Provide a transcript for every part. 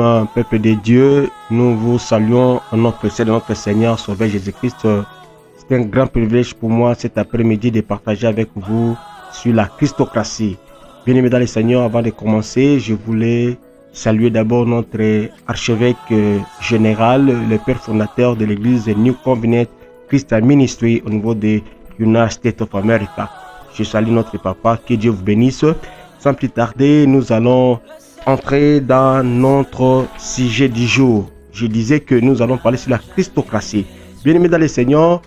un peuple de Dieu. Nous vous saluons en nom précieux de notre Seigneur Sauveur Jésus-Christ. C'est un grand privilège pour moi cet après-midi de partager avec vous sur la Christocratie. Bien-aimés dans le Seigneur, avant de commencer, je voulais saluer d'abord notre archevêque général, le père fondateur de l'église New Covenant Christian Ministry au niveau de United States of America. Je salue notre papa, que Dieu vous bénisse. Sans plus tarder, nous allons entrer dans notre sujet du jour. Je disais que nous allons parler sur la Christocratie. Bien-aimés dans le Seigneur,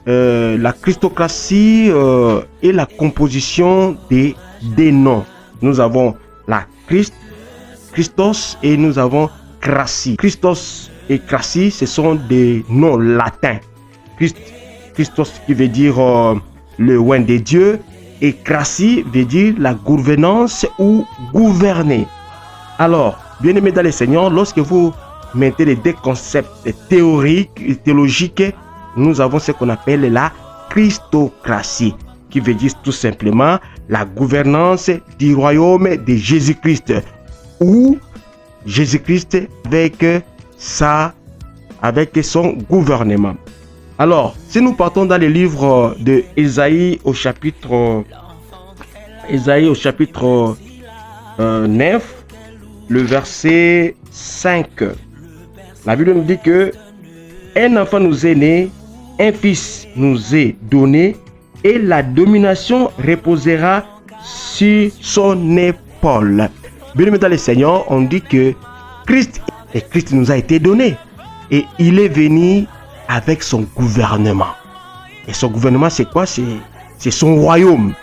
la Christocratie est la composition des noms. Nous avons la Christos et nous avons Cratie. Christos et Cratie, ce sont des noms latins. Christos qui veut dire le roi des dieux et Cratie veut dire la gouvernance ou gouverner. Alors, bien-aimés dans le Seigneur, lorsque vous mettez les deux concepts théoriques et théologiques, nous avons ce qu'on appelle la Christocratie, qui veut dire tout simplement la gouvernance du royaume de Jésus-Christ, ou Jésus-Christ avec son gouvernement. Alors, si nous partons dans le livre de Ésaïe au chapitre 9, le verset 5, la Bible nous dit que un enfant nous est né, un fils nous est donné, et la domination reposera sur son épaule. Bien-aimés dans le Seigneur, on dit que Christ nous a été donné, et il est venu avec son gouvernement. Et son gouvernement, c'est quoi? C'est son royaume.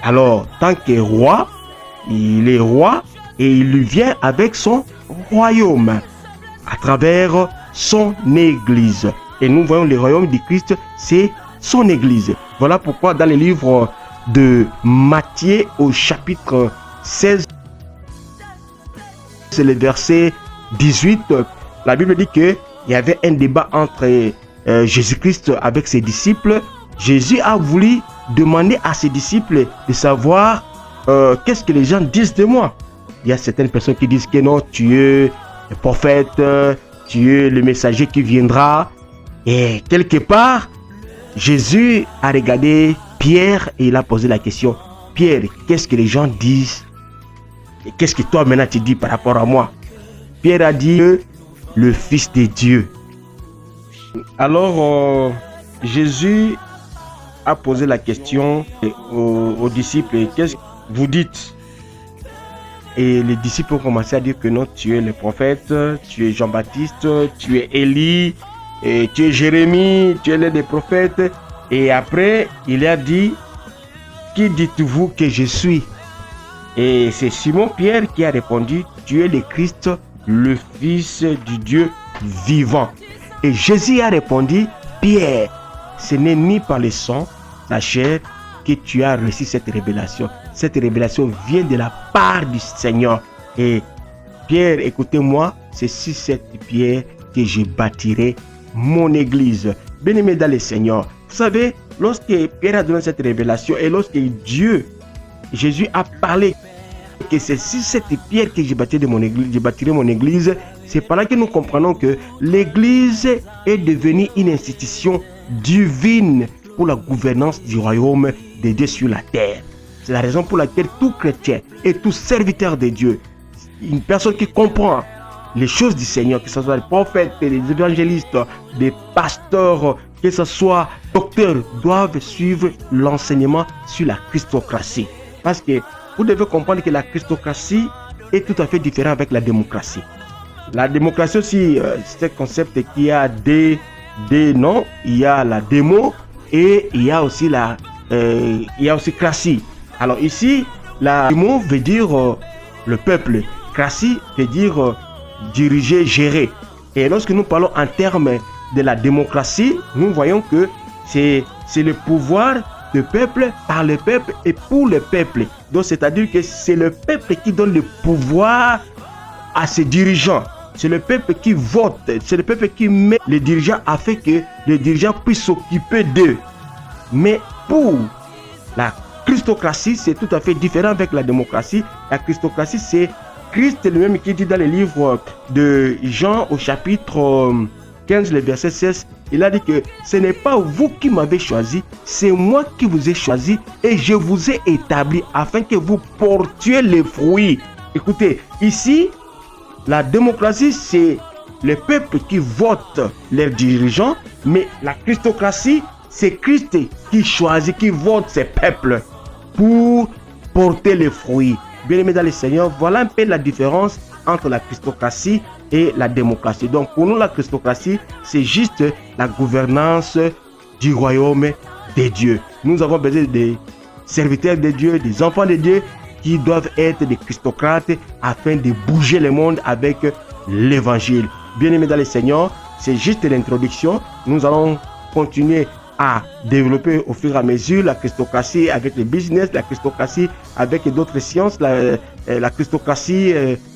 Alors, tant que roi, il est roi et il vient avec son royaume à travers son église. Et nous voyons le royaume du Christ, c'est son église. Voilà pourquoi dans le livre de Matthieu au chapitre 16, c'est le verset 18, la Bible dit que il y avait un débat entre Jésus-Christ avec ses disciples. Jésus a voulu demander à ses disciples de savoir qu'est-ce que les gens disent de moi. Il y a certaines personnes qui disent que non, tu es le prophète, tu es le messager qui viendra. Et quelque part, Jésus a regardé Pierre et il a posé la question: Pierre, qu'est-ce que les gens disent? Et qu'est-ce que toi maintenant tu dis par rapport à moi? Pierre a dit le Fils de Dieu. Alors, Jésus a posé la question aux disciples: qu'est-ce que vous dites? Et les disciples ont commencé à dire que non, tu es le prophète, tu es Jean-Baptiste, tu es Élie, et tu es Jérémie, tu es l'un des prophètes. Et après, il a dit: qui dites-vous que je suis? Et c'est Simon-Pierre qui a répondu: tu es le Christ, le Fils du Dieu vivant. Et Jésus a répondu: Pierre, ce n'est ni par le sang, la chair, que tu as reçu cette révélation. Cette révélation vient de la part du Seigneur. Et Pierre, écoutez-moi, c'est sur cette pierre que je bâtirai mon église. Bien-aimés dans le Seigneur, vous savez, lorsque Pierre a donné cette révélation et lorsque Jésus a parlé que c'est sur cette pierre que je bâtirai mon église, c'est par là que nous comprenons que l'église est devenue une institution divine pour la gouvernance du royaume de Dieu sur la terre. C'est la raison pour laquelle tout chrétien et tout serviteur de Dieu, une personne qui comprend les choses du Seigneur, que ce soit les prophètes, les évangélistes, les pasteurs, que ce soit docteurs, doivent suivre l'enseignement sur la Christocratie. Parce que vous devez comprendre que la Christocratie est tout à fait différente avec la démocratie. La démocratie aussi, c'est un concept qui a des noms. Il y a la démo et il y a aussi cratie. Alors ici, la démo veut dire le peuple. Cratie veut dire diriger, gérer. Et lorsque nous parlons en termes de la démocratie, nous voyons que c'est le pouvoir du peuple, par le peuple et pour le peuple. Donc c'est-à-dire que c'est le peuple qui donne le pouvoir à ses dirigeants. C'est le peuple qui vote. C'est le peuple qui met les dirigeants afin que les dirigeants puissent s'occuper d'eux. Mais pour la Christocratie, c'est tout à fait différent avec la démocratie. La Christocratie, c'est Christ est le même qui dit dans le livre de Jean au chapitre 15, le verset 16, il a dit que ce n'est pas vous qui m'avez choisi, c'est moi qui vous ai choisi et je vous ai établi afin que vous portiez les fruits. Écoutez, ici, la démocratie, c'est le peuple qui vote leurs dirigeants, mais la christocratie, c'est Christ qui choisit, qui vote ses peuples pour porter les fruits. Bien-aimés dans le Seigneur, voilà un peu la différence entre la christocratie et la démocratie. Donc pour nous, la christocratie, c'est juste la gouvernance du royaume de Dieu. Nous avons besoin des serviteurs de Dieu, des enfants de Dieu qui doivent être des christocrates afin de bouger le monde avec l'évangile. Bien-aimés dans le Seigneur, c'est juste l'introduction. Nous allons continuer à développer au fur et à mesure la christocratie avec le business, la christocratie avec d'autres sciences, la christocratie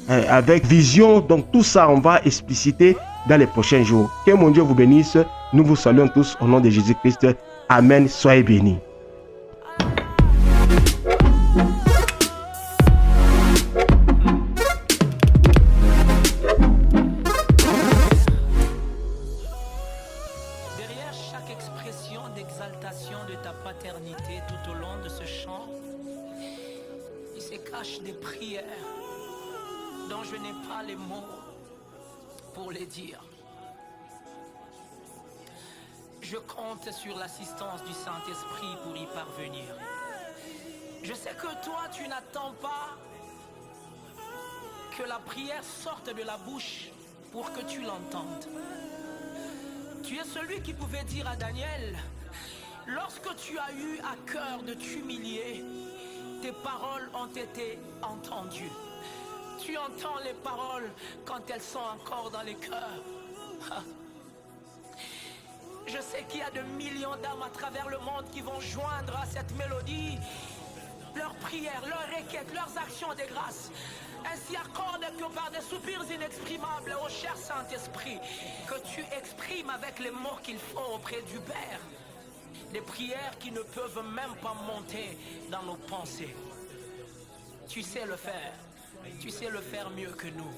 avec vision. Donc tout ça, on va expliciter dans les prochains jours. Que mon Dieu vous bénisse. Nous vous saluons tous au nom de Jésus-Christ. Amen. Soyez bénis. De ta paternité tout au long de ce chant, il se cache des prières dont je n'ai pas les mots pour les dire. Je compte sur l'assistance du Saint-Esprit pour y parvenir. Je sais que toi, tu n'attends pas que la prière sorte de la bouche pour que tu l'entendes. Tu es celui qui pouvait dire à Daniel: lorsque tu as eu à cœur de t'humilier, tes paroles ont été entendues. Tu entends les paroles quand elles sont encore dans les cœurs. Je sais qu'il y a de millions d'âmes à travers le monde qui vont joindre à cette mélodie leurs prières, leurs requêtes, leurs actions de grâce. Ainsi accorde que par des soupirs inexprimables, ô cher Saint-Esprit, que tu exprimes avec les mots qu'il faut auprès du Père. Des prières qui ne peuvent même pas monter dans nos pensées. Tu sais le faire mieux que nous.